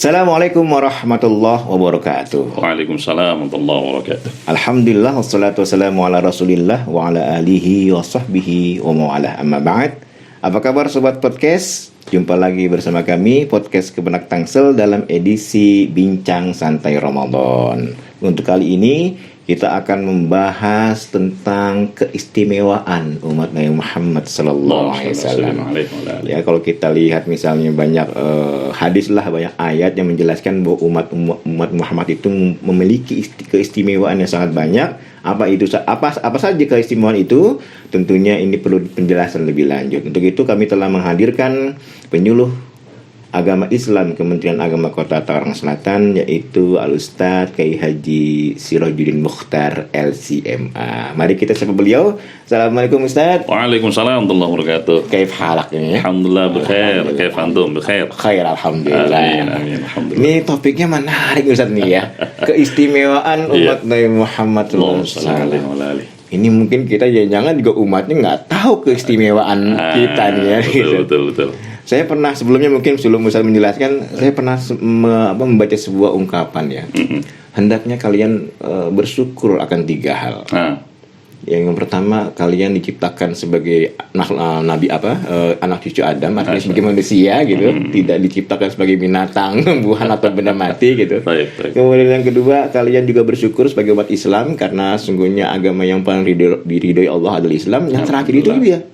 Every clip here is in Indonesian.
Assalamualaikum warahmatullahi wabarakatuh. Waalaikumsalam warahmatullahi wabarakatuh. Alhamdulillah wassalatu wassalamu ala Rasulillah wa ala alihi wa sahbihi wa mawala amma ba'd. Apa kabar sobat podcast? Jumpa lagi bersama kami podcast Kebenak Tangsel dalam edisi Bincang Santai Ramadan. Untuk kali ini kita akan membahas tentang keistimewaan umat Nabi Muhammad sallallahu alaihi wasallam. Ya, kalau kita lihat misalnya banyak hadis lah, banyak ayat yang menjelaskan bahwa umat Muhammad itu memiliki keistimewaan yang sangat banyak. Apa saja keistimewaan itu? Tentunya ini perlu penjelasan lebih lanjut. Untuk itu kami telah menghadirkan penyuluh Agama Islam Kementerian Agama Kota Tangerang Selatan, yaitu Al-Ustadz Kiai Haji Sirajuddin Mukhtar LCMA. Mari kita sapa beliau. Assalamualaikum Ustadz. Waalaikumsalam warahmatullahi wabarakatuh. Kaif halak ini? Alhamdulillah bikhair. Kaif antum? Bikhair. Khair alhamdulillah. Amin, alhamdulillah. Ini topiknya menarik Ustadz nih ya. Keistimewaan umat Nabi Muhammad sallallahu alaihi wasallam. Ini mungkin kita jangan juga umatnya nggak tahu keistimewaan kita nih ya. Betul. Saya pernah sebelum Ustaz menjelaskan, saya pernah membaca sebuah ungkapan ya. Hendaknya kalian bersyukur akan 3 hal. Yang pertama, kalian diciptakan sebagai anak cucu Adam, artinya sebagai manusia gitu, tidak diciptakan sebagai binatang, tumbuhan atau benda mati gitu. Baik. Kemudian yang kedua, kalian juga bersyukur sebagai umat Islam karena sungguhnya agama yang paling diridhoi Allah adalah Islam. Yang terakhir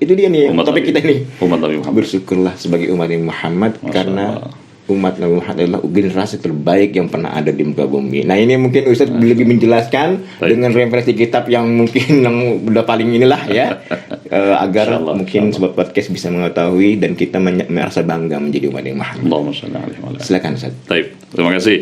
itu dia nih topik kita nih. Umat Nabi Muhammad. Bersyukurlah sebagai umat Nabi Muhammad karena umat Nabi Muhammad adalah generasi terbaik yang pernah ada di muka bumi. Nah, ini mungkin Ustaz lebih menjelaskan dengan referensi kitab yang mungkin yang udah paling inilah ya, agar mungkin sobat podcast bisa mengetahui dan kita merasa bangga menjadi umat Nabi Muhammad. Allahumma shalli alaihi. Silakan Ustaz. Baik, terima kasih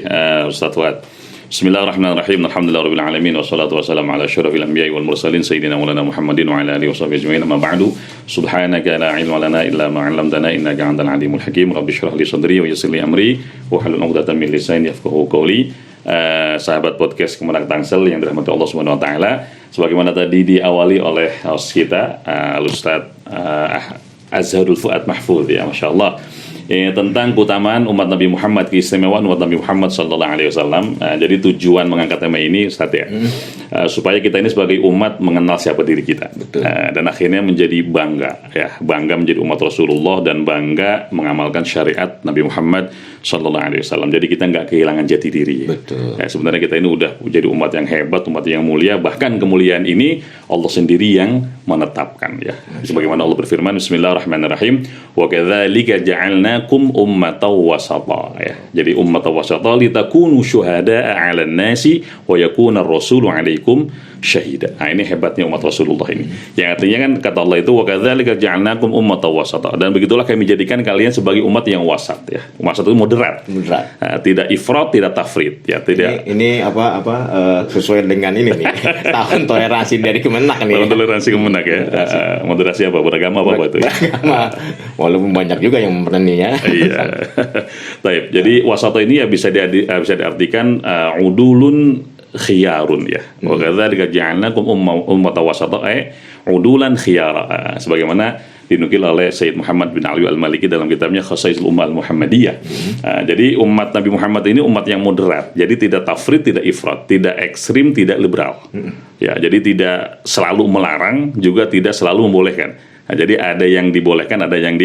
Ustaz Fuad. Bismillahirrahmanirrahim. Alhamdulillahirabbil alamin wassalatu wassalamu ala asyrafil anbiya'i wal mursalin sayyidina maulana Muhammadin wa ala alihi washabihi ajmain. Amma ba'du. Subhanaka la ilma lana illa ma 'allamtana innaka antal alimul hakim. Rabbi shrah li sadri wa yassir li amri wa hlul 'uqdatam min lisani yafqahu qawli. Sahabat podcast Kebenak Tangsel yang dirahmati Allah Subhanahu wa taala, sebagaimana tadi diawali oleh host kita Al-Ustaz Azharul Fuad Mahfuz ya, masyaallah. Tentang keutamaan umat Nabi Muhammad, keistimewaan umat Nabi Muhammad sallallahu alaihi wasallam. Jadi tujuan mengangkat tema ini Ustaz ya, supaya kita ini sebagai umat mengenal siapa diri kita. Dan akhirnya menjadi bangga menjadi umat Rasulullah dan bangga mengamalkan syariat Nabi Muhammad sallallahu alaihi wasallam. Jadi kita nggak kehilangan jati diri. Sebenarnya kita ini udah jadi umat yang hebat, umat yang mulia. Bahkan kemuliaan ini Allah sendiri yang menetapkan ya. Sebagaimana Allah berfirman, Bismillahirrahmanirrahim, wa kadzalika ja'alnakum ummatan wasata ya. Jadi ummatan wasata litakunu syuhada'a 'alan nasi wa yakuna ar-rasulu 'alaikum syahida. Nah, ini hebatnya umat Rasulullah ini. Yang artinya kan kata Allah itu wa kadzalika ja'alnakum ummatan wasata, dan begitulah kami jadikan kalian sebagai umat yang wasat ya. Wasat itu moderat. Tidak ifrat, tidak tafrit ya, tidak. Ini sesuai dengan ini nih. Tahun toleransi dari Kemenak nih. Tahun toleransi Kemenak ya. Moderasi apa? Beragama apa itu? Beragama. Walaupun banyak juga yang berani ya. Iya. Baik. Jadi wasata ini ya bisa diartikan udulun khiyarun ya. Wa kadzalika ja'alnakum ummatan wasata udulan khiyara. Sebagaimana dinukil oleh Sayyid Muhammad bin Ali Al-Maliki dalam kitabnya Khasaisul Ummah Al-Muhammadiyah. Jadi umat Nabi Muhammad ini umat yang moderat. Jadi tidak tafrid, tidak ifrat, tidak ekstrim, tidak liberal. Ya, jadi tidak selalu melarang, juga tidak selalu membolehkan. Nah, jadi ada yang dibolehkan, ada yang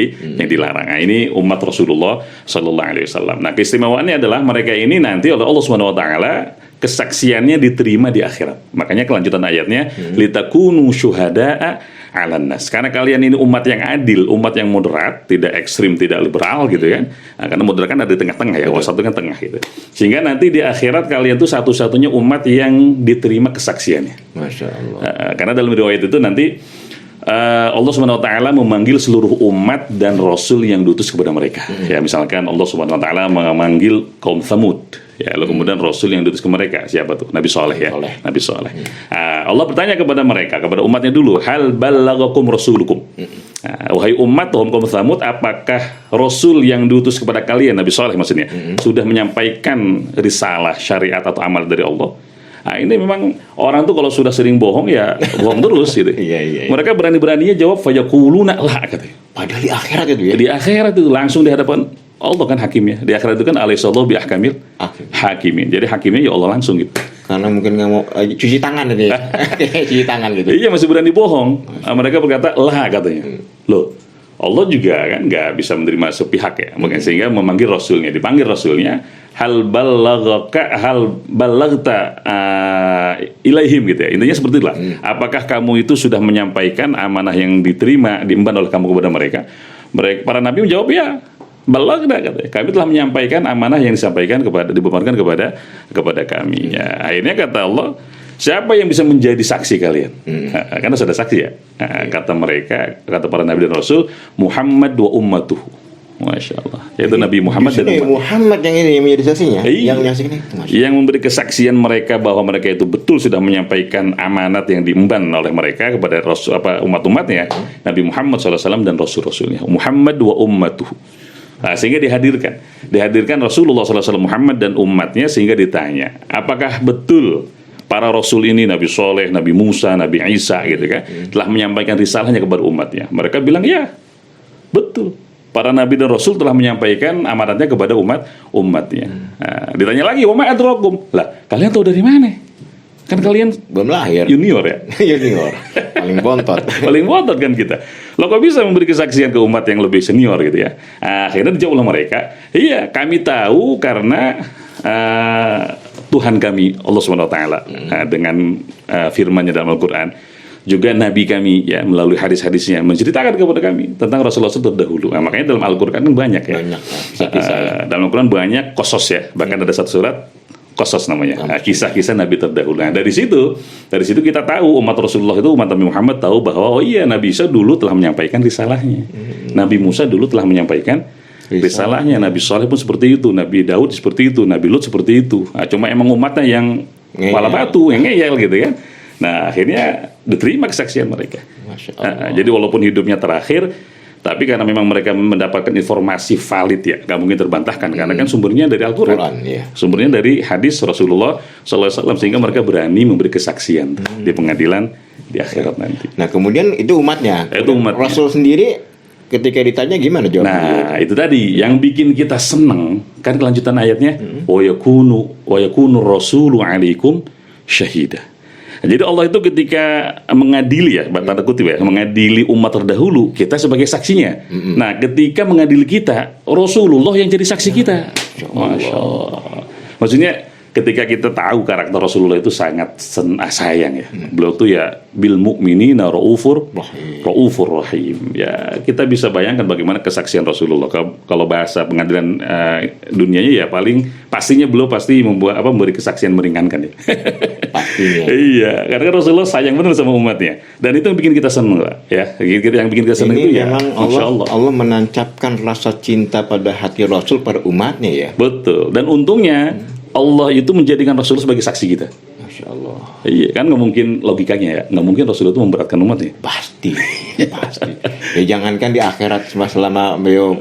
dilarang. Nah, ini umat Rasulullah sallallahu alaihi wasallam. Nah, keistimewaannya adalah mereka ini nanti oleh Allah Subhanahu wa taala kesaksiannya diterima di akhirat. Makanya kelanjutan ayatnya litakunu syuhada'a 'alan nas. Karena kalian ini umat yang adil, umat yang moderat, tidak ekstrim, tidak liberal gitu kan. Nah, karena moderat kan ada di tengah-tengah ya, wasat itu kan tengah gitu. Sehingga nanti di akhirat kalian tuh satu-satunya umat yang diterima kesaksiannya. Masya Allah. Karena dalam riwayat itu nanti Allah Subhanahu wa taala memanggil seluruh umat dan rasul yang diutus kepada mereka. Ya, misalkan Allah Subhanahu wa taala memanggil kaum Tsamud. Ya, lalu kemudian rasul yang diutus ke mereka siapa tuh? Nabi Saleh ya. Nabi Saleh. Allah bertanya kepada mereka, kepada umatnya dulu, hal balaghakum rasulukum. Wahai umat kaum Tsamud, apakah rasul yang diutus kepada kalian, Nabi Saleh maksudnya, sudah menyampaikan risalah, syariat atau amal dari Allah? Nah, ini memang orang tuh kalau sudah sering bohong ya bohong terus gitu. Iya. Mereka berani-beraninya jawab fayaquluna la katanya. Padahal di akhirat itu ya. Di akhirat itu langsung di hadapan Allah kan hakimnya. Di akhirat itu kan alaihissallahu bi ahkamil hakimin. Jadi hakimnya ya Allah langsung gitu. Karena mungkin nggak mau cuci tangan tadi. Cuci tangan gitu. Iya, masih berani bohong. Mereka berkata lah katanya. Loh, Allah juga kan nggak bisa menerima sepihak ya. Mungkin sehingga memanggil Rasulnya, dipanggil Rasulnya, hal balagta ilaihim gitu ya. Intinya seperti itulah. Apakah kamu itu sudah menyampaikan amanah yang diterima, diemban oleh kamu kepada mereka? Para nabi menjawab ya. Balagna katanya. Kami telah menyampaikan amanah yang disampaikan dibebankan kepada kami. Ya, akhirnya kata Allah, siapa yang bisa menjadi saksi kalian? Karena sudah saksi ya. Kata mereka, kata para nabi dan rasul, Muhammad wa ummatuh. Masya Allah. Yaitu Nabi Muhammad dan umat. Muhammad yang ini yang menjadi saksinya. Yang menyaksikan itu. Yang memberi kesaksian mereka bahwa mereka itu betul sudah menyampaikan amanat yang diemban oleh mereka kepada rasul umat-umatnya, Nabi Muhammad SAW dan rasul-rasulnya. Muhammad wa ummatuh. Nah, sehingga dihadirkan Rasulullah SAW Muhammad dan umatnya, sehingga ditanya, apakah betul para rasul ini, Nabi Soleh, Nabi Musa, Nabi Isa gitu kan, telah menyampaikan risalahnya kepada umatnya? Mereka bilang ya, betul. Para nabi dan rasul telah menyampaikan amanatnya kepada umatnya. Nah, ditanya lagi, wa ma adrakum? Lah, kalian tahu dari mana? Kan kalian belum lahir. Junior ya. Junior. Paling bontot. Paling bontot kan kita. Lo kok bisa memberi kesaksian ke umat yang lebih senior gitu ya? Akhirnya dijawab oleh mereka, iya kami tahu karena Tuhan kami Allah SWT dengan firman-Nya dalam Al-Quran, juga Nabi kami ya melalui hadis-hadisnya menceritakan kepada kami tentang Rasulullah terdahulu. Nah, makanya dalam Al-Quran kan banyak ya. Dalam Al-Quran banyak qasas ya. Bahkan ada satu surat qasas namanya, kisah-kisah Nabi terdahulu. Nah, dari situ kita tahu umat Rasulullah itu, umat Nabi Muhammad tahu bahwa oh iya, Nabi Isa dulu telah menyampaikan risalahnya. Nabi Musa dulu telah menyampaikan risalahnya. Nabi Saleh pun seperti itu, Nabi Daud seperti itu, Nabi Lut seperti itu. Nah, cuma emang umatnya yang kepala batu, yang ngeyel gitu kan. Nah, akhirnya diterima kesaksian mereka. Jadi walaupun hidupnya terakhir, tapi karena memang mereka mendapatkan informasi valid ya, nggak mungkin terbantahkan karena kan sumbernya dari Al-Quran, sumbernya dari hadis Rasulullah SAW, sehingga mereka berani memberi kesaksian di pengadilan di akhirat nanti. Nah, kemudian itu umatnya. Rasul sendiri ketika ditanya gimana jawabnya? Nah, itu tadi yang bikin kita seneng kan kelanjutan ayatnya, wa yakunu rasulu alaikum syahida. Jadi Allah itu ketika mengadili ya, tanda kutip ya, mengadili umat terdahulu, kita sebagai saksinya. Nah, ketika mengadili kita, Rasulullah yang jadi saksi kita. Masya Allah. Maksudnya ketika kita tahu karakter Rasulullah itu sangat sayang ya. Beliau tuh ya bil mu'minina raufur rahim. Ya, kita bisa bayangkan bagaimana kesaksian Rasulullah. Kalau bahasa pengadilan dunianya ya pastinya beliau pasti memberi kesaksian meringankan ya. Pastinya. Iya, karena Rasulullah sayang benar sama umatnya. Dan itu yang bikin kita senang ya. Yang bikin kita senang itu ya Allah menancapkan rasa cinta pada hati Rasul pada umatnya ya. Betul. Dan untungnya Allah itu menjadikan Rasulullah sebagai saksi kita. Masya Allah. Iya, kan nggak mungkin logikanya ya, nggak mungkin Rasulullah itu memberatkan umatnya. Pasti. Ya jangankan di akhirat selama beliau,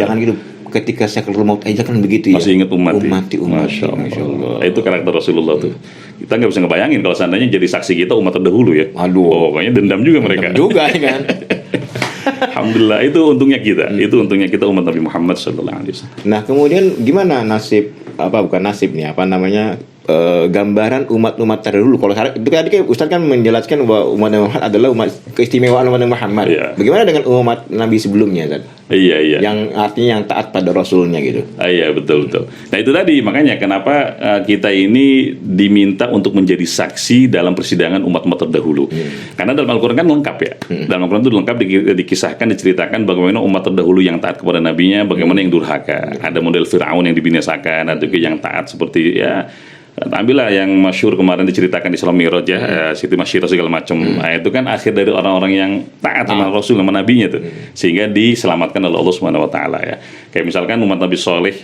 jangan gitu. Ketika sakratul maut aja kan begitu ya. Masih ingat umat. Masya Allah. Itu karakter Rasulullah tuh. Kita nggak bisa ngebayangin kalau seandainya jadi saksi kita umat terdahulu ya. Aduh. Pokoknya dendam juga mereka. Dendam juga kan. Alhamdulillah, itu untungnya kita. Itu untungnya kita umat Nabi Muhammad SAW. Nah, kemudian gimana gambaran umat-umat terdahulu. Kalau itu tadi kan Ustaz kan menjelaskan bahwa umat Nabi Muhammad adalah keistimewaan umat Nabi Muhammad. Iya. Bagaimana dengan umat Nabi sebelumnya, Ustaz? Iya. Yang artinya yang taat pada Rasulnya gitu. Iya, betul. Nah, itu tadi makanya kenapa kita ini diminta untuk menjadi saksi dalam persidangan umat-umat terdahulu. Karena dalam Al-Quran kan lengkap ya. Dalam Al-Quran itu lengkap dikisahkan, diceritakan bagaimana umat terdahulu yang taat kepada nabinya, bagaimana yang durhaka. Ada model Fir'aun yang dibinasakan, ada juga yang taat seperti ya. Ambillah yang masyhur kemarin diceritakan di Isra Mi'raj ya, Siti Masyirah segala macam. Nah, itu kan akhir dari orang-orang yang taat sama Rasul sama nabinya tuh, sehingga diselamatkan oleh Allah Subhanahu wa taala ya. Kayak misalkan umat Nabi Saleh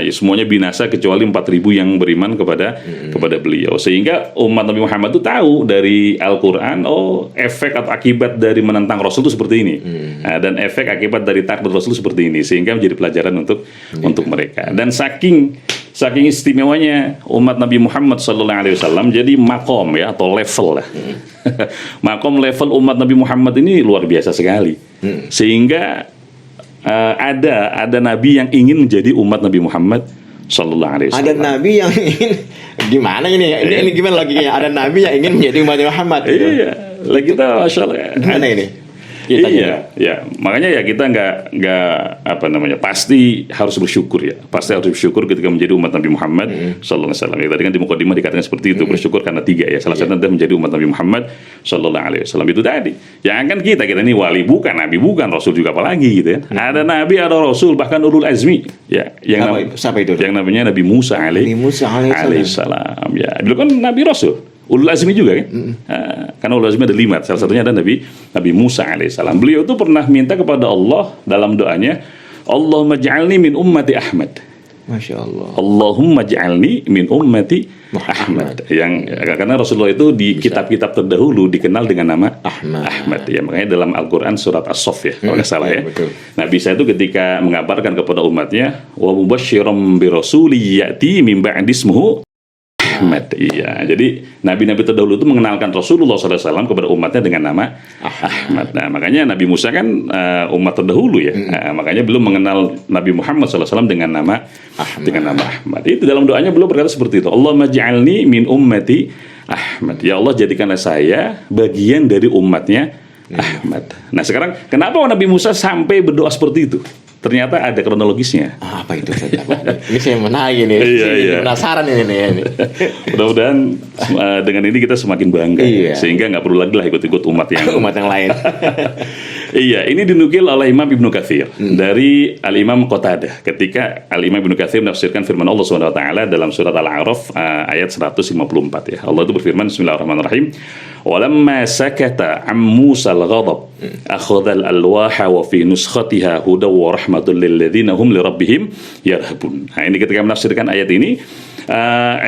semuanya binasa kecuali 4.000 yang beriman kepada beliau. Sehingga umat Nabi Muhammad itu tahu dari Al-Qur'an, efek atau akibat dari menentang Rasul itu seperti ini. Dan efek akibat dari taat Rasul seperti ini, sehingga menjadi pelajaran untuk mereka. Dan saking istimewanya umat Nabi Muhammad SAW, jadi makom ya atau level lah. Makom level umat Nabi Muhammad ini luar biasa sekali. Sehingga ada nabi yang ingin menjadi umat Nabi Muhammad sallallahu alaihi Ada wasallam. nabi yang ingin gimana ini? Ini gimana logikanya? Ada nabi yang ingin menjadi umat Muhammad. Gitu. Iya, lah kita masya Allah. Gimana ini? Iya, ya. Makanya ya kita nggak pasti harus bersyukur ya. Pasti harus bersyukur ketika menjadi umat Nabi Muhammad sallallahu alaihi wasallam. Ya, tadi kan di mukadimah dikatakan seperti itu, bersyukur karena 3 ya. Salah satu adalah menjadi umat Nabi Muhammad sallallahu alaihi wasallam itu tadi. Jangan kan kita ini wali bukan, nabi bukan, rasul juga apalagi gitu ya. Ada nabi, ada rasul, bahkan ulul azmi. Ya, Siapa itu? Yang namanya Nabi Musa alaihissalam. Ya, dulu kan nabi rasul. Ulul azmi juga kan? Karena ulul azmi ada 5. Salah satunya ada Nabi Musa alaihissalam. Beliau itu pernah minta kepada Allah dalam doanya, Allahumma ja'alni min ummati Ahmad. Masya Allah. Allahumma ja'alni min ummati Ahmad. Karena Rasulullah itu di kitab-kitab terdahulu dikenal dengan nama Ahmad. Ya, makanya dalam Al-Quran surat As-Saff ya, kalau nggak salah ya. Betul. Nabi Isa itu ketika mengabarkan kepada umatnya, wa mubasysyiran bi rasuli ya'ti min ba'di ismuhu Ahmad. Iya, jadi nabi-nabi terdahulu itu mengenalkan Rasulullah SAW kepada umatnya dengan nama Ahmad. Nah, makanya Nabi Musa kan umat terdahulu ya. Makanya belum mengenal Nabi Muhammad SAW dengan nama Ahmad. Itu dalam doanya beliau berkata seperti itu. Allahumma ja'alni min ummati Ahmad. Ya Allah, jadikanlah saya bagian dari umatnya Ahmad. Nah, sekarang kenapa Nabi Musa sampai berdoa seperti itu? Ternyata ada kronologisnya. Apa itu saja? Ini saya menarik ini. Iya. Penasaran ini. Mudah-mudahan dengan ini kita semakin bangga, sehingga nggak perlu lagi lah ikut-ikut umat yang lain. Iya, ini dinukil oleh Imam Ibnu Katsir dari Al-Imam Qatadah ketika Al-Imam Ibnu Katsir menafsirkan firman Allah Subhanahu wa taala dalam surat Al-A'raf ayat 154 ya. Allah itu berfirman, Bismillahirrahmanirrahim. Walamma sakata am Musa al-ghadab akhadha al-alwaha wa fi nuskhatiha hudaw wa rahmatul lil ladzina hum li rabbihim yarhabun. Nah, ini ketika menafsirkan ayat ini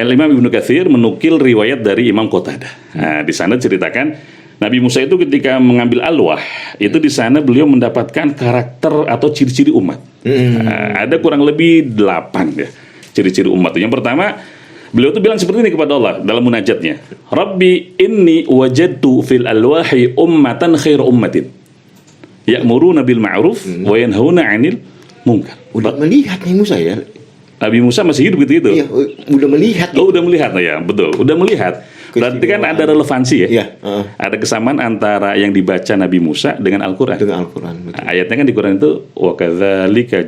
Imam Ibnu Katsir menukil riwayat dari Imam Qatadah. Nah, di sana ceritakan Nabi Musa itu ketika mengambil alwah itu di sana beliau mendapatkan karakter atau ciri-ciri umat. Ada kurang lebih 8 ya ciri-ciri umat. Yang pertama, beliau tuh bilang seperti ini kepada Allah dalam munajatnya. Rabbi inni wajadtu fil alwahi ummatan khair ummatin. Ya'muruna bil ma'ruf wa yanhauna 'anil munkar. Udah melihat nih Musa ya. Nabi Musa masih hidup gitu. Iya, udah melihat. Udah melihat ya, betul. Udah melihat. Berarti kan ada relevansi ya. Iya, Ada kesamaan antara yang dibaca Nabi Musa dengan Al-Qur'an. Ayatnya kan di Quran itu wa kadzalika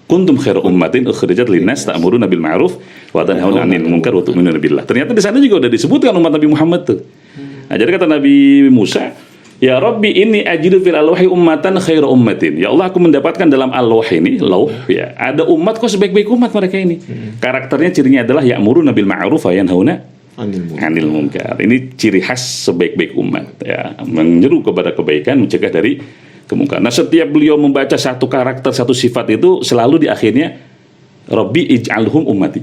kuntum khairu ummatin ukhrijat linnas ta'muruna bil ma'ruf wa tanhauna 'anil munkar wa tu'minuna billah. Ternyata di sana juga udah disebutkan umat Nabi Muhammad tuh. Nah, jadi kata Nabi Musa, ya Rabbi inni ajidu fil alwahi ummatan khairu ummatin. Ya Allah, aku mendapatkan dalam alwah ini, lauh ya, ada umat kok sebaik-baik umat mereka ini. Karakternya, cirinya adalah ya'muruna bil ma'ruf wa yanhauna 'anil munkar. Ini ciri khas sebaik-baik umat ya, menyeru kepada kebaikan, mencegah dari kemungkaran. Nah, setiap beliau membaca satu karakter, satu sifat itu selalu di akhirnya Rabbi ij'alhum ummati.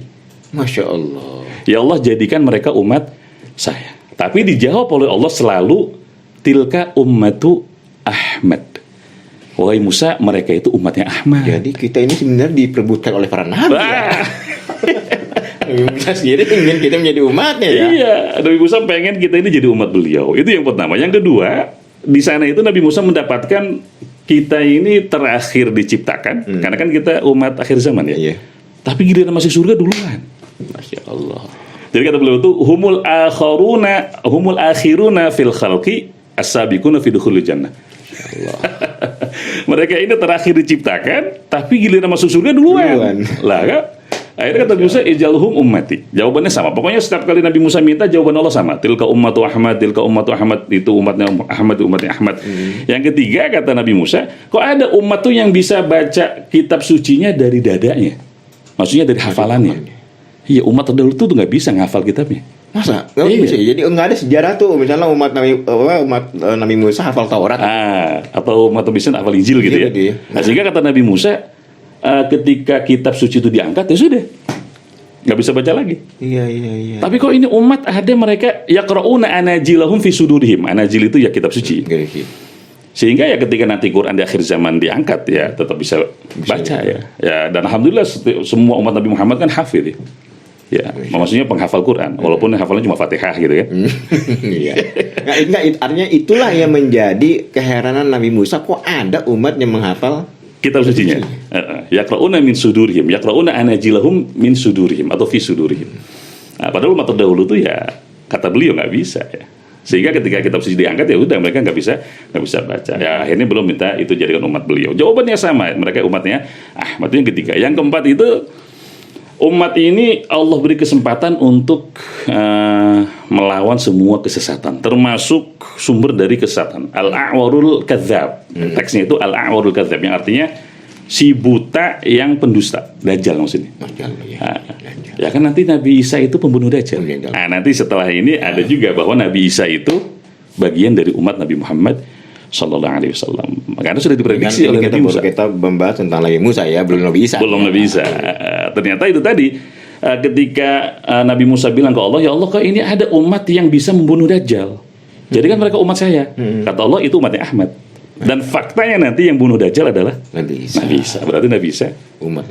Masya Allah. Ya Allah, jadikan mereka umat saya. Tapi dijawab oleh Allah selalu tilka ummatu Ahmad. Wahai Musa, mereka itu umatnya Ahmad. Jadi kita ini sebenarnya diperebutkan oleh para nabi. Nabi Musa sendiri ingin kita menjadi umatnya ya. Iya, Nabi Musa pengen kita ini jadi umat beliau. Itu yang pertama. Yang kedua, di sana itu Nabi Musa mendapatkan kita ini terakhir diciptakan, karena kan kita umat akhir zaman ya. Iya. Tapi giliran masih surga duluan. Masya Allah. Jadi kata beliau itu humul akhiruna fil khalqi as-sabiquna fi dukhulil jannah. Mereka ini terakhir diciptakan, tapi giliran masuk surga duluan. Lah kan? Akhirnya kata Musa, ijalhum ummati. Jawabannya sama. Pokoknya setiap kali Nabi Musa minta, jawaban Allah sama. Tilka ummatu Ahmad, tilka ummatu Ahmad. Itu umatnya Ahmad, umatnya Ahmad. Yang ketiga, kata Nabi Musa, kok ada umat tuh yang bisa baca kitab sucinya dari dadanya? Maksudnya dari hafalannya. Iya, umat terdahulu tuh nggak bisa ngafal kitabnya. Masa? Nggak bisa. Jadi nggak ada sejarah tuh. Misalnya umat Nabi Musa hafal Taurat. Atau umat bisa hafal Injil gitu ya. Nah, sehingga kata Nabi Musa, ketika kitab suci itu diangkat, ya sudah, nggak bisa baca lagi. Iya. Tapi kok ini umat ada mereka yaqra'una anajilahum fi sudurihim. Anajil itu ya kitab suci. Sehingga ya ketika nanti Quran di akhir zaman diangkat ya tetap bisa baca ya. Ya, dan alhamdulillah semua umat Nabi Muhammad kan hafid ya. Ya, maksudnya penghafal Quran, walaupun hafalnya cuma Fatihah gitu kan. Iya. Artinya itulah yang menjadi keheranan Nabi Musa, kok ada umat yang menghafal kitab sucinya. Yaqra'una min sudurihim, yaqra'una anajilahum min sudurihim atau fi sudurihim. Nah, padahal umat terdahulu tuh ya kata beliau nggak bisa ya. Sehingga ketika kitab suci diangkat ya udah mereka nggak bisa baca. Ya akhirnya belum minta itu jadikan umat beliau. Jawabannya sama, mereka umatnya Ahmad. Itu yang ketiga. Yang keempat itu umat ini Allah beri kesempatan untuk melawan semua kesesatan, termasuk sumber dari kesesatan. Al-a'warul kadzab. Teksnya itu al-a'warul kadzab yang artinya si buta yang pendusta, Dajjal maksudnya. Ya kan nanti Nabi Isa itu pembunuh Dajjal. Nah, nanti setelah ini ada juga bahwa Nabi Isa itu bagian dari umat Nabi Muhammad Sallallahu Alaihi Wasallam. Makanya sudah diprediksi oleh Nabi Musa. Kita membahas tentang Nabi Musa ya, belum Nabi Isa. Belum Nabi Isa. Ternyata itu tadi ketika Nabi Musa bilang ke Allah, ya Allah, kok ini ada umat yang bisa membunuh Dajjal. Jadi kan mereka umat saya. Kata Allah, itu umatnya Ahmad. Dan faktanya nanti yang bunuh Dajjal adalah Nabi Isa. Berarti Nabi Isa umat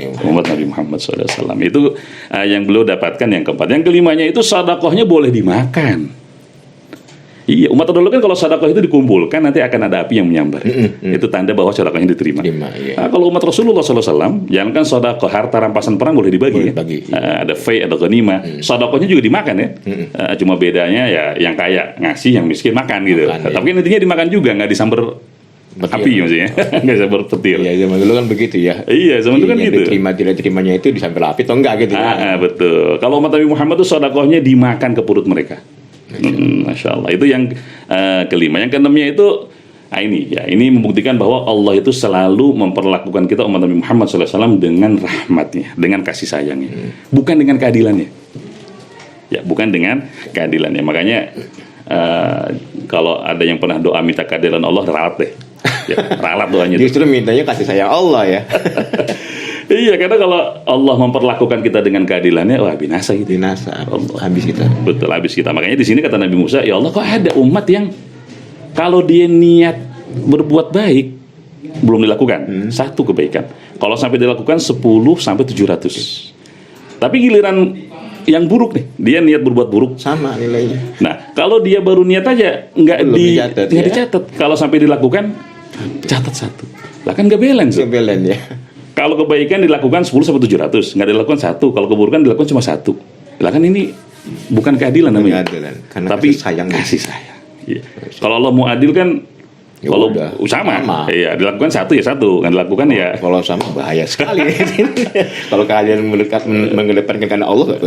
Nabi Muhammad SAW. Itu yang beliau dapatkan yang keempat. Yang kelimanya itu sedekahnya boleh dimakan. Iya, umat terdahulu kan kalau sedekah itu dikumpulkan nanti akan ada api yang menyambar. Itu tanda bahwa sedekahnya diterima. Nah, kalau umat Rasulullah SAW, jangankan sedekah, harta rampasan perang boleh dibagi. Ada fai, ada ghanimah. Sedekahnya juga dimakan ya. Cuma bedanya ya yang kaya ngasih, yang miskin makan gitu. Tapi kan intinya dimakan juga, nggak disambar api maksudnya. Nggak disambar petir. Iya, zaman dulu kan begitu ya. Iya, zaman dulu kan gitu. Diterima tidak terimanya itu disambar api atau enggak gitu. Betul. Kalau umat Nabi Muhammad itu sedekahnya dimakan ke perut mereka. Masya Allah. Itu yang kelima. Yang keenamnya itu ini membuktikan bahwa Allah itu selalu memperlakukan kita umat Nabi Muhammad SAW dengan rahmatnya, dengan kasih sayangnya, bukan dengan keadilannya. Ya, bukan dengan keadilannya. Makanya kalau ada yang pernah doa minta keadilan Allah, ralat deh. Ya, ralat doanya. Justru mintanya kasih sayang Allah ya. Iya, karena kalau Allah memperlakukan kita dengan keadilannya, wah binasa gitu. Binasa, habis kita. Betul, habis kita. Makanya di sini kata Nabi Musa, ya Allah, kok ada umat yang kalau dia niat berbuat baik belum dilakukan satu kebaikan. Kalau sampai dilakukan 10 sampai 700. Tapi giliran yang buruk nih, dia niat berbuat buruk sama nilainya. Nah, kalau dia baru niat aja nggak dicatat. Kalau sampai dilakukan catat satu. Lah kan nggak balance. Nggak balance ya. Kalau kebaikan dilakukan 10 sampai 700, nggak dilakukan 1. Kalau keburukan dilakukan cuma 1. Lah kan ini bukan keadilan namanya. Tapi kasih sayang. Iya. Kalau Allah mau adil kan ya kalau sama. Iya, dilakukan 1 ya 1, nggak dilakukan ya. Kalau sama bahaya sekali. Kalau kalian mengedepankan karena Allah,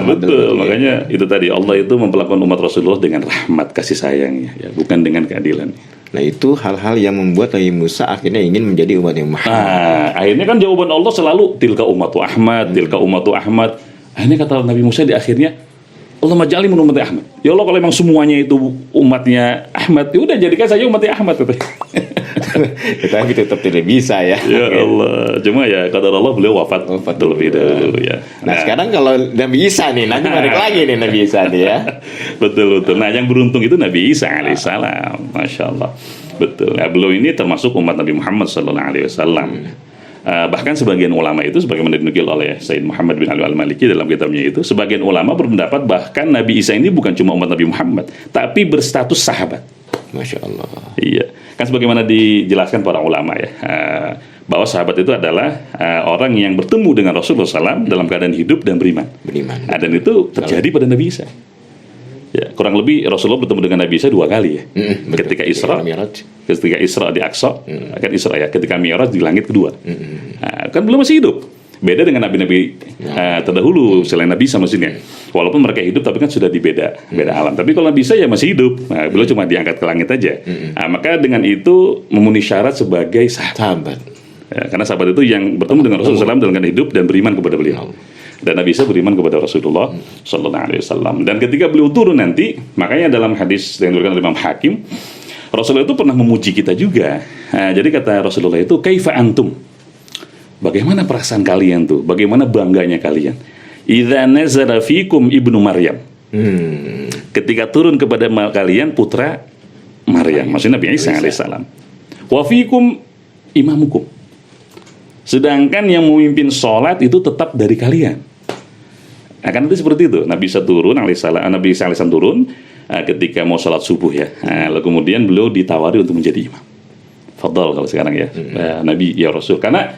betul. Makanya itu tadi Allah itu memperlakukan umat Rasulullah dengan rahmat kasih sayangnya, ya, bukan dengan keadilan. Nah, itu hal-hal yang membuat Nabi Musa akhirnya ingin menjadi umat Muhammad. Nah, akhirnya kan jawaban Allah selalu tilka ummatu Ahmad, tilka ummatu Ahmad. Akhirnya kata Nabi Musa di akhirnya, Allah majali min ummati Ahmad. Ya Allah, kalau memang semuanya itu umatnya Ahmad, ya udah jadikan saja umatnya Ahmad gitu. Tapi tetap tidak bisa ya. Ya Allah, cuma ya kata Allah beliau wafat terlebih dahulu ya. Nah, sekarang kalau Nabi Isa nih, nanti balik lagi nih Nabi Isa nih ya. Betul. Nah, yang beruntung itu Nabi Isa alaihissalam, masya Allah. Betul. Nah, beliau ini termasuk umat Nabi Muhammad Sallallahu Alaihi Wasallam. Bahkan sebagian ulama itu, sebagaimana dinukil oleh Sayyid Muhammad bin Ali al-Maliki dalam kitabnya itu, sebagian ulama berpendapat bahkan Nabi Isa ini bukan cuma umat Nabi Muhammad, tapi berstatus sahabat. Masya Allah. Iya, kan sebagaimana dijelaskan para ulama ya, bahwa sahabat itu adalah orang yang bertemu dengan Rasulullah SAW dalam keadaan hidup dan beriman. Dan itu terjadi pada Nabi Isa. Ya, kurang lebih Rasulullah bertemu dengan Nabi Isa 2 kali ya. Ketika Isra di Aqsa, kan Isra ya, ketika Mi'raj di langit kedua. Kan belum masih hidup. Beda dengan nabi-nabi terdahulu selain Nabi Isa maksudnya. Walaupun mereka hidup tapi kan sudah di beda alam. Tapi kalau Nabi Isa ya masih hidup. Nah, beliau cuma diangkat ke langit aja. Maka dengan itu memenuhi syarat sebagai sahabat. Ya, karena sahabat itu yang bertemu dengan Rasulullah SAW dalam keadaan hidup dan beriman kepada beliau. Dan Nabi Isa beriman kepada Rasulullah Sallallahu Alaihi Wasallam. Dan ketika beliau turun nanti, makanya dalam hadis yang diriwayatkan oleh Imam Hakim, Rasulullah itu pernah memuji kita juga. Jadi kata Rasulullah itu, kaifa antum? Bagaimana perasaan kalian tuh? Bagaimana bangganya kalian? Idza nazara fikum ibnu Maryam. Ketika turun kepada kalian putra Maryam, maksudnya Nabi Isa alaihissalam. Wa fikum imamukum. Sedangkan yang memimpin sholat itu tetap dari kalian. Nah, kan itu seperti itu. Nabi Isa turun Nabi Isa alaihissalam turun ketika mau sholat subuh ya. Lalu kemudian beliau ditawari untuk menjadi imam. Fadal kalau sekarang ya, Nabi ya Rasul. Karena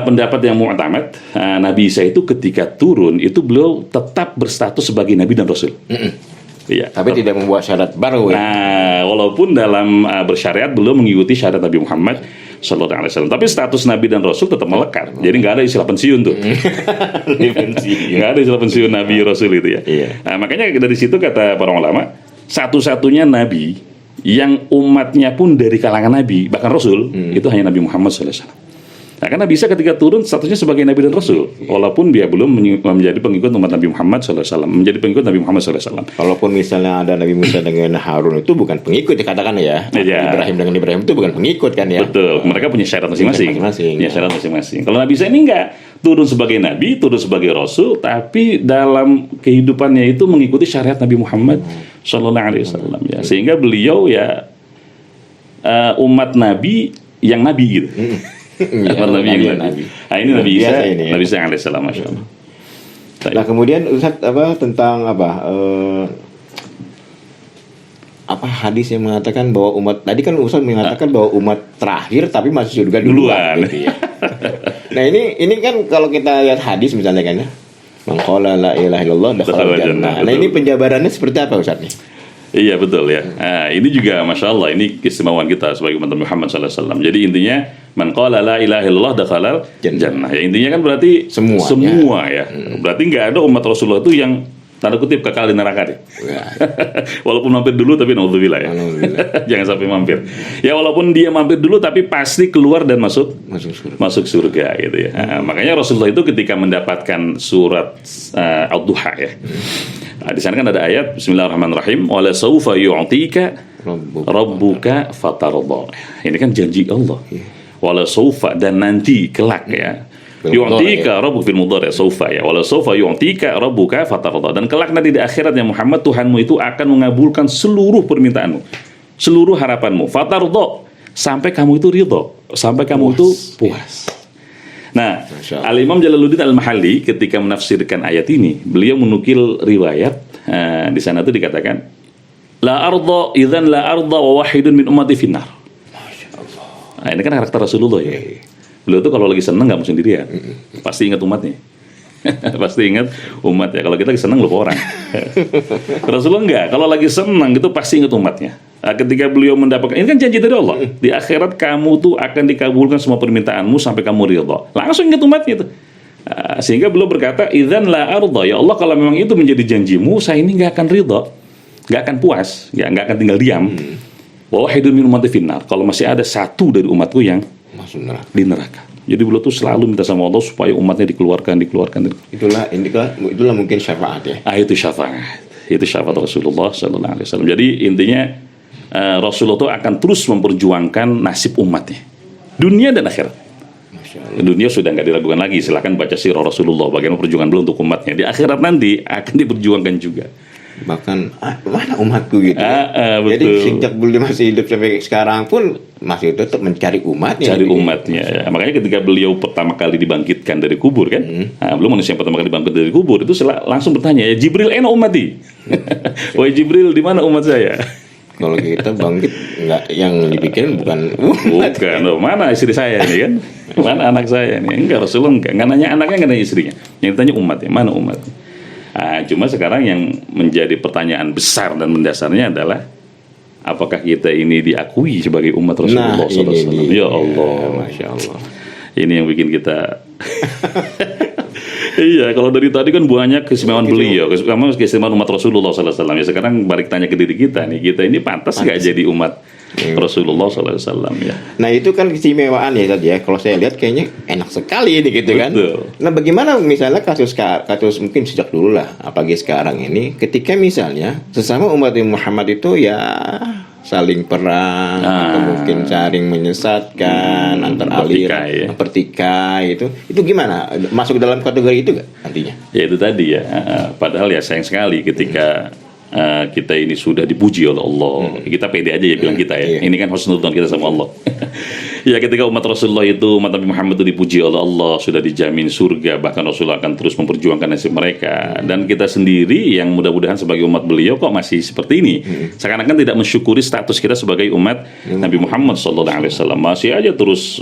pendapat yang mu'tamad, Nabi Isa itu ketika turun itu beliau tetap berstatus sebagai Nabi dan Rasul. Iya. Tapi tidak membuat syarat baru. Nah, walaupun dalam bersyariat belum mengikuti syariat Nabi Muhammad Sallallahu Alaihi Wasallam, tapi status Nabi dan Rasul tetap melekat. Jadi nggak ada istilah pensiun tuh. Nggak ada istilah pensiun Nabi Rasul itu ya. Iya. Nah, makanya dari situ kata para ulama, satu-satunya Nabi yang umatnya pun dari kalangan Nabi bahkan Rasul itu hanya Nabi Muhammad Sallallahu Alaihi Wasallam. Nah, karena bisa ketika turun statusnya sebagai Nabi dan Rasul, walaupun dia belum menjadi pengikut umat Nabi Muhammad SAW, menjadi pengikut Nabi Muhammad SAW. Walaupun misalnya ada Nabi Musa dengan Harun itu bukan pengikut dikatakan ya. Iya. Ibrahim dengan Ibrahim itu bukan pengikut kan ya. Betul, mereka punya syarat masing-masing. Punya syarat Ya. masing-masing. Kalau Nabi Isa ini enggak, turun sebagai Nabi, turun sebagai Rasul, tapi dalam kehidupannya itu mengikuti syariat Nabi Muhammad SAW ya. Sehingga beliau ya umat Nabi yang Nabi gitu. Iya, Nabi yang Nabi. Nah, ini Nabi Isa, Biasa ini, ya. Nabi Isa alaihissalam, masya Allah. Nah kemudian Ustaz tentang hadis yang mengatakan bahwa umat tadi kan Ustaz mengatakan bahwa umat terakhir tapi masuk surga duluan. Gitu ya. Nah ini kan kalau kita lihat hadis misalnya kan ya, man qala la ilaha illallah dakhala jannah. Nah ini penjabarannya seperti apa Ustaz nih? Iya betul ya. Nah, ini juga masya Allah ini keistimewaan kita sebagai umat Muhammad SAW. Jadi intinya man qala la ilaha illallah dakhala jannah. Ya intinya kan berarti Semuanya. semua ya. Berarti nggak ada umat Rasulullah itu yang tanda kutip kekal di neraka deh. Walaupun mampir dulu tapi naudzubillah ya. Jangan sampai mampir. Ya walaupun dia mampir dulu tapi pasti keluar dan masuk surga gitu ya. Nah, makanya Rasulullah itu ketika mendapatkan surat Ad-Duha ya. Nah, di sana kan ada ayat Bismillahirrahmanirrahim wala saufa yu'tika rabbuka fatarda. Ini kan janji Allah. Wala saufa dan nanti kelak ya. Yu'tika rabbuka fil mudhari saufa ya. Wala saufa yu'tika rabbuka fatarda. Dan kelak nanti di akhirat ya Muhammad Tuhanmu itu akan mengabulkan seluruh permintaanmu. Seluruh harapanmu. Fatarda sampai kamu itu ridho, sampai kamu itu puas. Nah, Al-Imam Jalaluddin Al-Mahalli ketika menafsirkan ayat ini, beliau menukil riwayat di sana itu dikatakan la arda idzan la arda wa wahidun min ummati finnar. Masyaallah. Nah, ini kan karakter Rasulullah ya. Beliau tuh kalau lagi seneng nggak mau sendirian, pasti ingat umatnya. Pasti ingat umat ya. Kalau kita lagi seneng lupa orang. Rasulullah enggak. Kalau lagi seneng itu pasti ingat umatnya. Nah, ketika beliau mendapatkan, ini kan janji dari Allah. Di akhirat kamu tuh akan dikabulkan semua permintaanmu sampai kamu ridha. Langsung ingat umatnya itu. Sehingga beliau berkata, idzan la arda. Ya Allah, kalau memang itu menjadi janjimu, saya ini nggak akan ridha, nggak akan puas, ya nggak akan tinggal diam. Wa wahidun min ummati finnar. Kalau masih ada satu dari umatku yang masuk neraka. Di neraka. Jadi beliau tuh selalu minta sama Allah supaya umatnya dikeluarkan. Itulah mungkin syafaat ya. Itu syafaat. Itu syafaat Rasulullah Sallallahu Alaihi Wasallam. Jadi intinya Rasulullah itu akan terus memperjuangkan nasib umatnya, dunia dan akhirat. Dunia sudah nggak diragukan lagi. Silahkan baca sirah Rasulullah bagaimana perjuangan beliau untuk umatnya. Di akhirat nanti akan diperjuangkan juga. Bahkan mana umatku gitu. Betul. Jadi sejak beliau masih hidup sampai sekarang pun masih tetap mencari umatnya. Cari umatnya. Ya. Makanya ketika beliau pertama kali dibangkitkan dari kubur kan, belum manusia yang pertama kali dibangkit dari kubur itu langsung bertanya, ya Jibril ena umati. Wahai Jibril, di mana umat saya? Kalau kita bangkit nggak yang dipikirin bukan umat. Bukan, mana istri saya nih kan? Mana anak saya nih? Enggak, Rasulullah enggak nanya anaknya, enggak nanya istrinya. Yang ditanya umatnya, mana umat? Cuma sekarang yang menjadi pertanyaan besar dan mendasarnya adalah apakah kita ini diakui sebagai umat Rasulullah SAW? Ya Allah, Masya Allah. Ini yang bikin kita iya, kalau dari tadi kan banyak keistimewaan beliau, keistimewaan umat Rasulullah SAW. Ya sekarang balik tanya ke diri kita nih, kita ini pantas nggak jadi umat Rasulullah SAW ya. Nah itu kan keistimewaan ya tadi ya. Kalau saya lihat kayaknya enak sekali ini gitu kan. Betul. Nah bagaimana misalnya kasus mungkin sejak dulu lah, apalagi sekarang ini, ketika misalnya sesama umat Muhammad itu ya saling perang atau mungkin saling menyesatkan antar aliran, bertikai itu gimana? Masuk dalam kategori itu nggak nantinya? Ya itu tadi ya. Padahal ya sayang sekali ketika kita ini sudah dipuji oleh Allah. Kita pede aja ya bilang kita ya. Ini kan husnudzon kita sama Allah. Ya ketika umat Rasulullah itu, umat Nabi Muhammad itu dipuji oleh Allah, sudah dijamin surga, bahkan Rasulullah akan terus memperjuangkan nasib mereka. Dan kita sendiri yang mudah-mudahan sebagai umat beliau kok masih seperti ini. Seakan-akan tidak mensyukuri status kita sebagai umat Nabi Muhammad SAW. Masih aja terus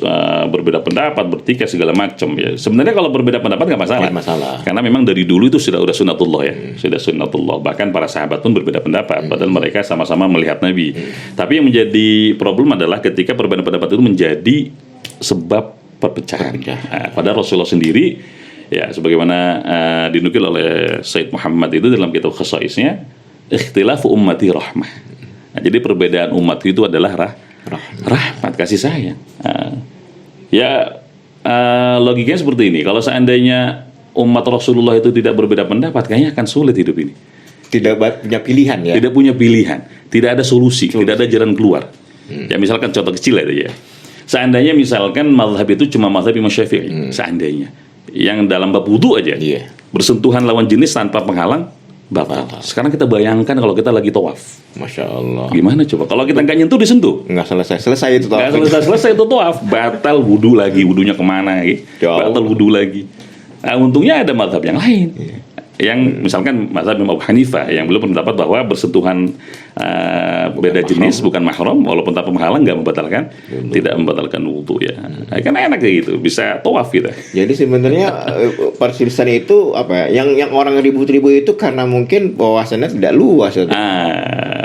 berbeda pendapat, bertikai segala macam ya. Sebenarnya kalau berbeda pendapat nggak masalah. Nggak masalah. Karena memang dari dulu itu sudah sunnatullah ya. Sudah sunnatullah. Bahkan para sahabat pun berbeda pendapat. Padahal mereka sama-sama melihat Nabi. Tapi yang menjadi problem adalah ketika perbedaan pendapat itu menjadi sebab perpecahan. Padahal Rasulullah sendiri ya sebagaimana dinukil oleh Said Muhammad itu dalam kitab Khasaisnya, ikhtilafu ummati rahmah. Nah, jadi perbedaan umat itu adalah rahmat, kasih sayang. Logikanya seperti ini. Kalau seandainya umat Rasulullah itu tidak berbeda pendapat, kayaknya akan sulit hidup ini. Tidak punya pilihan ya. Tidak punya pilihan, tidak ada solusi. Tidak ada jalan keluar. Ya misalkan contoh kecil aja ya. Seandainya misalkan mazhab itu cuma mazhab Imam Syafi'i, seandainya yang dalam bab wudu aja bersentuhan lawan jenis tanpa penghalang batal. Sekarang kita bayangkan kalau kita lagi tawaf, Masya Allah. gimana coba? Kalau kita nggak nyentuh disentuh, Nggak selesai itu tawaf. nggak selesai itu tawaf, batal wudu lagi, wudunya kemana? Batal wudu lagi. Nah, untungnya ada mazhab yang lain. Yang misalkan mazhab Imam Abu Hanifah yang belum berpendapat bahwa bersentuhan beda jenis bukan mahram walaupun tanpa penghalang nggak membatalkan, tidak membatalkan wudu ya. Kan enak kayak gitu, bisa tawaf kita. Jadi sebenarnya perselisihan itu apa ya? Yang orang ribut-ribut itu karena mungkin wawasannya tidak luas.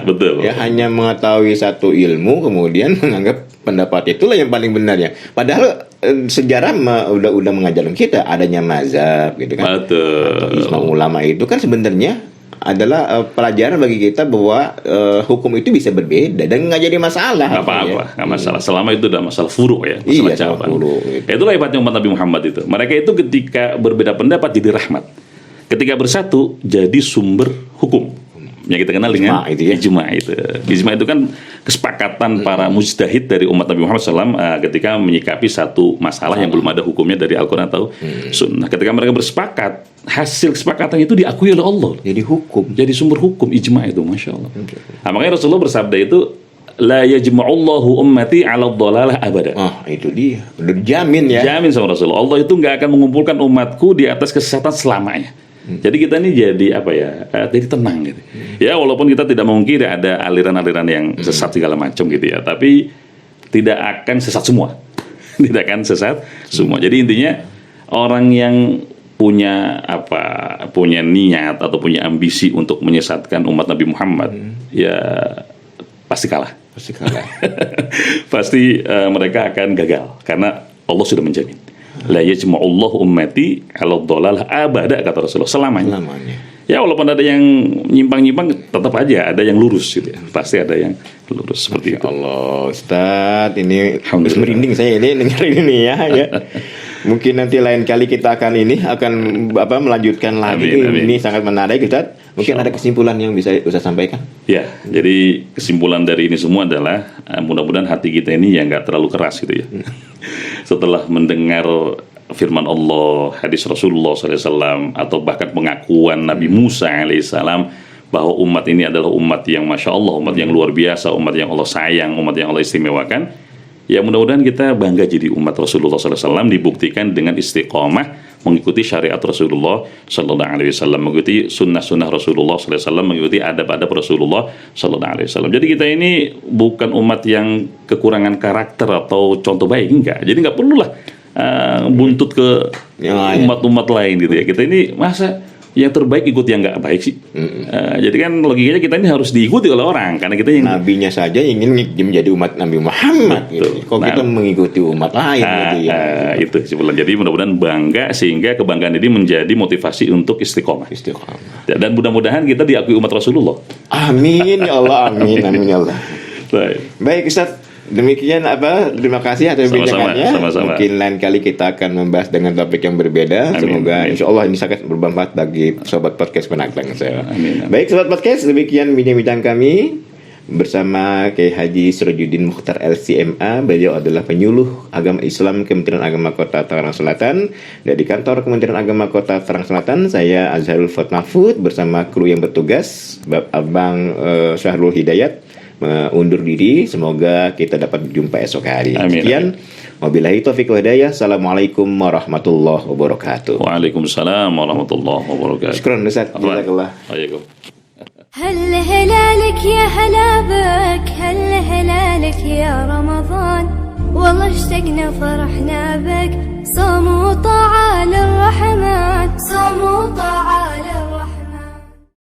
Betul. Ya hanya mengetahui satu ilmu kemudian menganggap pendapat itulah yang paling benar ya. Padahal sejarah udah mengajarkan kita adanya mazhab gitu kan. Betul. Atau ijma ulama itu kan sebenarnya adalah pelajaran bagi kita bahwa hukum itu bisa berbeda dan nggak jadi masalah. Nggak apa-apa, nggak masalah. Selama itu udah masalah furu ya, masalah cabang. Gitu. Itulah hebatnya umat Nabi Muhammad itu. Mereka itu ketika berbeda pendapat jadi rahmat. Ketika bersatu jadi sumber hukum. Yang kita kenal dengan ijma itu. Ijma itu kan kesepakatan para mujtahid dari umat Nabi Muhammad SAW ketika menyikapi satu masalah yang belum ada hukumnya dari Al-Quran atau Sunnah. Ketika mereka bersepakat, hasil kesepakatan itu diakui oleh Allah. Jadi hukum. Jadi sumber hukum ijma itu, Masya Allah. Nah, makanya Rasulullah bersabda itu, la yajma'ullahu ummati 'ala dhalalah abada. Itu dia. Udah dijamin ya. Jamin sama Rasulullah. Allah itu nggak akan mengumpulkan umatku di atas kesesatan selamanya. Jadi kita ini jadi apa ya? Jadi tenang gitu. Ya walaupun kita tidak mungkin ada aliran-aliran yang sesat segala macam gitu ya, tapi tidak akan sesat semua. Tidak akan sesat semua. Jadi intinya orang yang punya niat atau punya ambisi untuk menyesatkan umat Nabi Muhammad, ya pasti kalah. Pasti mereka akan gagal karena Allah sudah menjamin. La yajma'ullahu ummati 'ala dhalalah abada, kata Rasulullah, selamanya. Ya walaupun ada yang nyimpang-nyimpang, tetap aja ada yang lurus gitu ya. Pasti ada yang lurus seperti itu. Allah, Ustaz, ini merinding saya ini dengar ini ya. Mungkin nanti lain kali kita akan melanjutkan lagi. Amin. Ini sangat menarik, Ustaz. Mungkin ada kesimpulan yang bisa Ustaz sampaikan? Ya, jadi kesimpulan dari ini semua adalah mudah-mudahan hati kita ini ya nggak terlalu keras gitu ya. Setelah mendengar firman Allah, hadis Rasulullah SAW, atau bahkan pengakuan Nabi Musa alaihissalam bahwa umat ini adalah umat yang Masya Allah, umat yang luar biasa, umat yang Allah sayang, umat yang Allah istimewakan. Ya mudah-mudahan kita bangga jadi umat Rasulullah SAW, dibuktikan dengan istiqomah mengikuti syariat Rasulullah SAW, mengikuti sunnah-sunnah Rasulullah SAW, mengikuti adab-adab Rasulullah SAW. Jadi kita ini bukan umat yang kekurangan karakter atau contoh baik, enggak. Jadi nggak perlulah buntut ke umat-umat lain gitu ya. Kita ini masa yang terbaik ikut yang nggak baik sih. Jadi kan logikanya kita ini harus diikuti oleh orang karena kita yang nabinya saja ingin menjadi umat Nabi Muhammad gitu. Kok kita mengikuti umat lain gitu ya. Itu sebulan. Jadi mudah-mudahan bangga sehingga kebanggaan ini menjadi motivasi untuk istiqomah. Dan mudah-mudahan kita diakui umat Rasulullah. Amin ya Allah, amin ya Allah. Baik Ustaz. Demikian terima kasih atas perbincangannya. Mungkin lain kali kita akan membahas dengan topik yang berbeda. Semoga insya Allah ini sangat bermanfaat bagi sobat podcast Penantang saya. Baik sobat podcast, demikian bincang-bincang kami bersama Kiai Haji Sirajuddin Mukhtar LCMA. Beliau adalah penyuluh agama Islam Kementerian Agama Kota Tangerang Selatan. Dari kantor Kementerian Agama Kota Tangerang Selatan, saya Azharul Mahfud bersama kru yang bertugas, Abang Syahrul Hidayat, undur diri. Semoga kita dapat berjumpa esok hari. Amin. Sekian. Wabillahi taufiq wa hidayah. Assalamualaikum warahmatullahi wabarakatuh. Waalaikumsalam warahmatullahi wabarakatuh. Syukran Ustaz. Jazakallah. Waalaikum. هل هلالك يا هلا بك هل هلالك يا رمضان والله اشتقنا فرحنا بك صوم وطاعة